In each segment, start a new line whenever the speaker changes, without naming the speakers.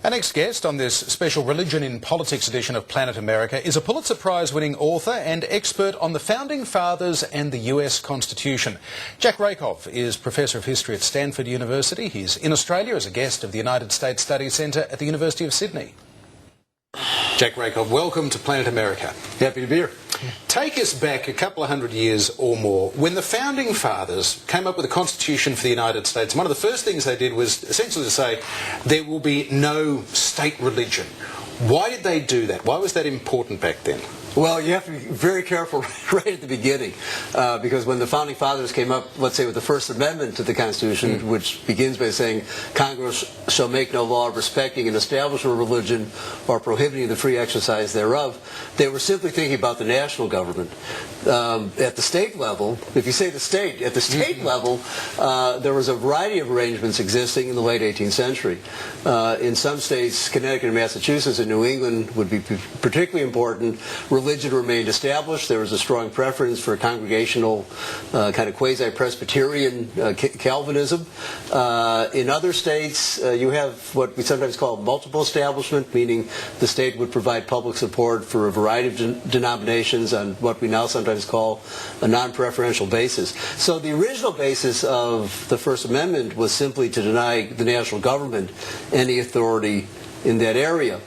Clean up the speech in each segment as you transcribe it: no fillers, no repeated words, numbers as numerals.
Our next guest on this special Religion in Politics edition of Planet America is a Pulitzer Prize winning author and expert on the Founding Fathers and the US Constitution. Jack Rakove is Professor of History at Stanford University. He's in Australia as a guest of the United States Studies Centre at the University of Sydney. Jack Rakove, welcome to Planet America.
Happy to be here.
Take us back a couple of hundred years or more. When the Founding Fathers came up with a Constitution for the United States, one of the first things they did was essentially to say there will be no state religion. Why did they do that? Why was that important back then?
Well, you have to be very careful right at the beginning, because when the Founding Fathers came up, let's say with the First Amendment to the Constitution, which begins by saying Congress shall make no law respecting an establishment of religion or prohibiting the free exercise thereof, they were simply thinking about the national government. At the state level, if you say the state, at the state level, there was a variety of arrangements existing in the late 18th century. In some states, Connecticut and Massachusetts and New England would be particularly important. Religion remained established. There was a strong preference for congregational, kind of quasi-Presbyterian Calvinism. In other states, you have what we sometimes call multiple establishment, meaning the state would provide public support for a variety of denominations on what we now sometimes call a non-preferential basis. So the original basis of the First Amendment was simply to deny the national government any authority in that area.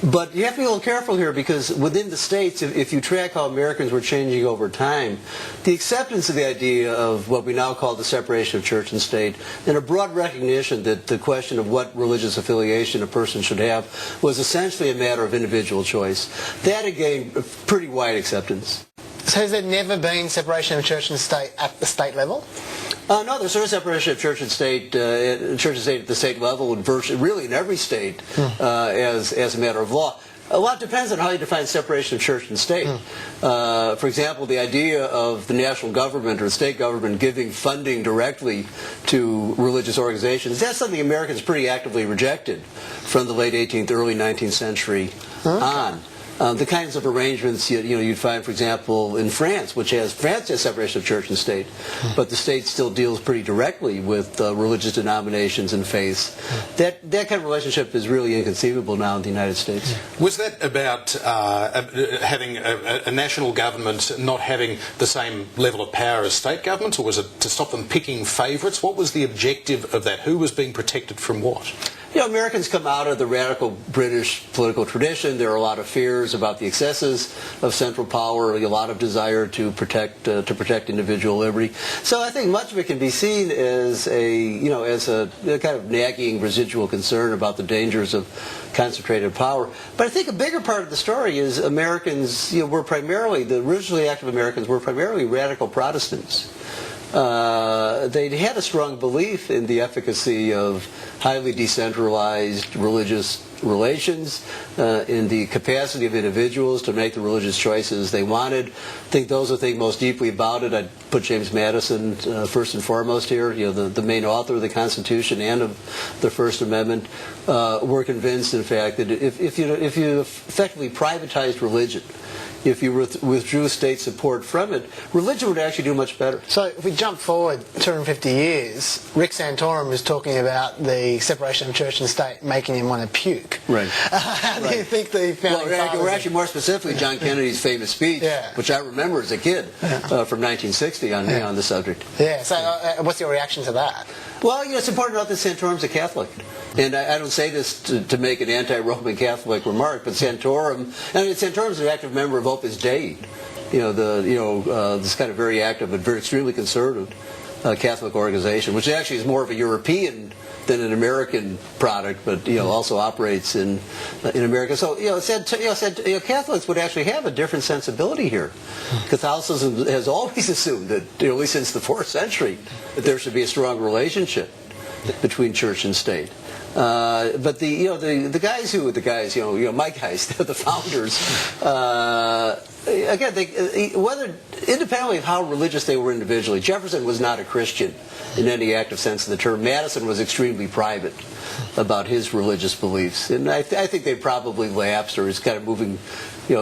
But you have to be a little careful here, because within the states, if you track how Americans were changing over time, the acceptance of the idea of what we now call the separation of church and state, and a broad recognition that the question of what religious affiliation a person should have was essentially a matter of individual choice, that again, pretty wide acceptance.
So has there never been separation of church and state at the state level?
No, there's sort of separation of church and state at the state level, in virtually, really in every state, as a matter of law. A lot depends on how you define separation of church and state. For example, the idea of the national government or the state government giving funding directly to religious organizations, that's something Americans pretty actively rejected from the late 18th, early 19th century on. The kinds of arrangements you'd find, for example, in France, which has separation of church and state, but the state still deals pretty directly with religious denominations and faiths. That kind of relationship is really inconceivable now in the United States.
Was that about having a national government not having the same level of power as state governments, or was it to stop them picking favourites? What was the objective of that? Who was being protected from what?
Americans come out of the radical British political tradition. There are a lot of fears about the excesses of central power, a lot of desire to protect individual liberty. So I think much of it can be seen as a kind of nagging residual concern about the dangers of concentrated power. But I think a bigger part of the story is Americans, the originally active Americans were primarily radical Protestants. They had a strong belief in the efficacy of highly decentralized religious relations, in the capacity of individuals to make the religious choices they wanted. I think those who think most deeply about it, I'd put James Madison first and foremost here, the main author of the Constitution and of the First Amendment, were convinced, in fact, that if you effectively privatized religion, if you withdrew state support from it, religion would actually do much better.
So if we jump forward 250 years, Rick Santorum was talking about the separation of church and state making him want to puke.
Right.
How do you think the Founding Fathers...
Or actually more specifically, John Kennedy's famous speech, which I remember as a kid, from 1960 on the subject.
Yeah, so what's your reaction to that?
Well, it's important to note that Santorum's a Catholic. And I don't say this to make an anti-Roman Catholic remark, but Santorum's an active member of Opus Dei, this kind of very active but very extremely conservative Catholic organization, which actually is more of a European than an American product, but also operates in America. So Catholics would actually have a different sensibility here. Catholicism has always assumed that, at least since the 4th century, that there should be a strong relationship between church and state. But the guys, my guys, the founders, again, whether independently of how religious they were individually, Jefferson was not a Christian in any active sense of the term. Madison was extremely private about his religious beliefs, and I think they probably lapsed or is kind of moving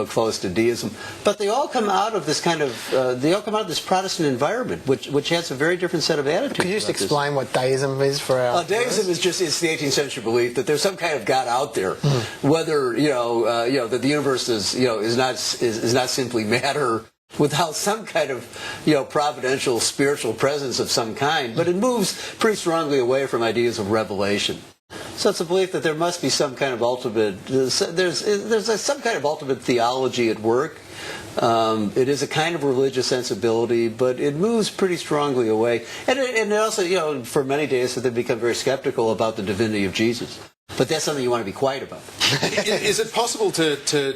close to deism. But they all come out of this kind of this Protestant environment, which has a very different set of attitudes.
Could you just explain what deism is for our
deism is it's the 18th century belief that there's some kind of God out there, whether that the universe is not simply matter without some kind of providential spiritual presence of some kind, but it moves pretty strongly away from ideas of revelation. So it's a belief that there must be some kind of ultimate there's some kind of ultimate theology at work. It is a kind of religious sensibility, but it moves pretty strongly away. And it also, for many days, they've become very skeptical about the divinity of Jesus. But that's something you want to be quiet about.
Is it possible to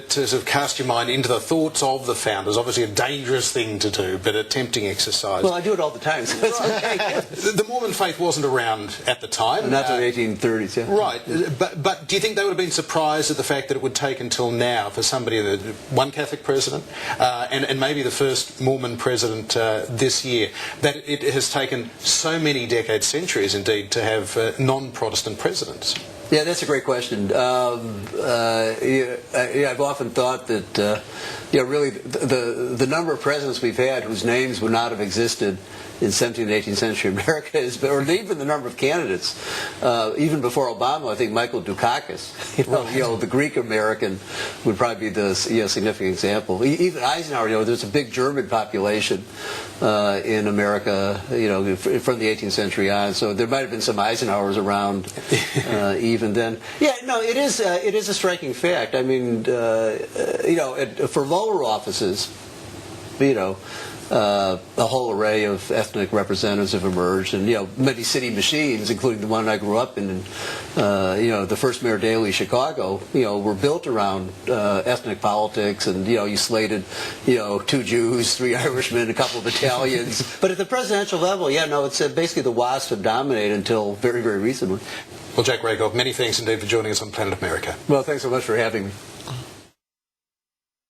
sort of cast your mind into the thoughts of the founders? Obviously a dangerous thing to do, but a tempting exercise.
Well, I do it all the time, so it's okay.
The Mormon faith wasn't around at the time.
Not till the 1830s, yeah.
Right. But do you think they would have been surprised at the fact that it would take until now for somebody, one Catholic president, and maybe the first Mormon president this year, that it has taken so many decades, centuries indeed, to have non-Protestant presidents?
Yeah, that's a great question. I've often thought that, really the number of presidents we've had whose names would not have existed in 17th and 18th century America or even the number of candidates. Even before Obama, I think Michael Dukakis, the Greek American, would probably be the significant example. Even Eisenhower, there's a big German population in America, from the 18th century on. So there might have been some Eisenhowers around even then. Yeah, no, it is a striking fact. I mean, for lower offices, a whole array of ethnic representatives have emerged, and many city machines, including the one I grew up in, the first Mayor Daley, Chicago, were built around ethnic politics, and you slated 2 Jews, 3 Irishmen, a couple of Italians. But at the presidential level, it's basically the WASP have dominated until very, very recently.
Well, Jack Rakove, many thanks indeed for joining us on Planet America.
Well, thanks so much for having me.